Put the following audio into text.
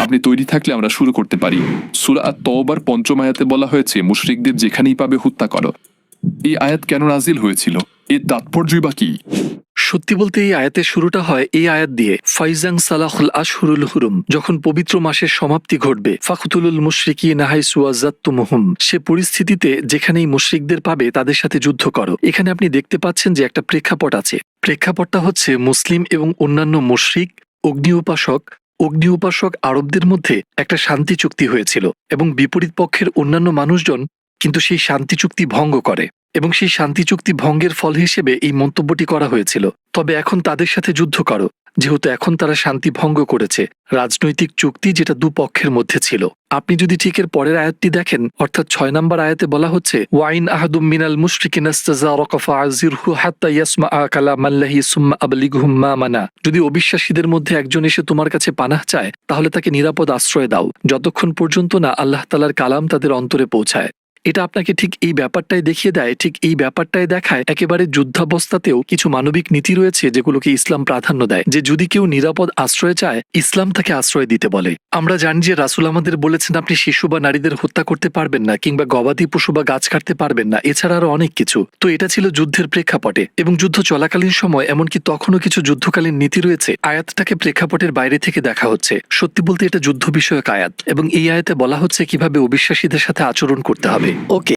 আপনি তৈরি থাকলে আমরা শুরু করতে পারি। সূরা আত-তাওবার ৫ম আয়াতে বলা হয়েছে মুশরিকদের যেখানেই পাবে হত্যা করো। এই আয়াত কেন নাজিল হয়েছিল? এর তাৎপর্যই বা কি? সত্যি বলতে এই আয়াতের শুরুটা হয় এই আয়াত দিয়ে, ফাইজাং সালাহুল আশহুরুল হুরুম, যখন পবিত্র মাসের সমাপ্তি ঘটবে, ফাকতুলুল মুশরিকিনা হাইসু ওয়াজাত্তুমুহুম, সে পরিস্থিতিতে যেখানেই মুশরিকদের পাবে তাদের সাথে যুদ্ধ করো। এখানে আপনি দেখতে পাচ্ছেন যে একটা প্রেক্ষাপট আছে। প্রেক্ষাপটটা হচ্ছে মুসলিম এবং অন্যান্য মুশরিক, অগ্নি উপাসক আরবদের মধ্যে একটা শান্তি চুক্তি হয়েছিল এবং বিপরীত পক্ষের অন্যান্য মানুষজন কিন্তু সেই শান্তি চুক্তি ভঙ্গ করে এবং সেই শান্তি চুক্তি ভঙ্গের ফল হিসেবে এই মন্তব্যটি করা হয়েছিল। তবে এখন তাদের সাথে যুদ্ধ করো, যেহেতু এখন তারা শান্তি ভঙ্গ করেছে রাজনৈতিক চুক্তি যেটা দুপক্ষের মধ্যে ছিল। আপনি যদি ঠিক এর পরের আয়াতটি দেখেন, অর্থাৎ ৬ নম্বর আয়াতে বলা হচ্ছে, ওয়াইন আহাদুম মিনাল মুশরিকিনা ইস্তাজারাকা ফাআযিরহু হাত্তা ইয়াসমাআ কালামাল্লাহি সুম্মা আবলিগহুম মা মানা, যদি অবিশ্বাসীদের মধ্যে একজন এসে তোমার কাছে পানাহ চায় তাহলে তাকে নিরাপদ আশ্রয় দাও, যতক্ষণ পর্যন্ত না আল্লাহ তাআলার কালাম তাদের অন্তরে পৌঁছায়। এটা আপনাকে ঠিক এই ব্যাপারটাই দেখিয়ে দেয়, ঠিক এই ব্যাপারটাই দেখায় একেবারে যুদ্ধাবস্থাতেও কিছু মানবিক নীতি রয়েছে যেগুলোকে ইসলাম প্রাধান্য দেয়, যে যদি কেউ নিরাপদ আশ্রয় চায় ইসলাম তাকে আশ্রয় দিতে বলে। আমরা জানি যে রাসূল আমাদের বলেছেন আপনি শিশু বা নারীদের হত্যা করতে পারবেন না, কিংবা গবাদি পশু বা গাছ কাটতে পারবেন না, এছাড়া আরো অনেক কিছু। তো এটা ছিল যুদ্ধের প্রেক্ষাপটে এবং যুদ্ধ চলাকালীন সময় এমনকি তখনও কিছু যুদ্ধকালীন নীতি রয়েছে। আয়াতটাকে প্রেক্ষাপটের বাইরে থেকে দেখা হচ্ছে। সত্যি বলতে এটা যুদ্ধ বিষয়ক আয়াত এবং এই আয়াতে বলা হচ্ছে কিভাবে অবিশ্বাসীদের সাথে আচরণ করতে হবে। ওকে।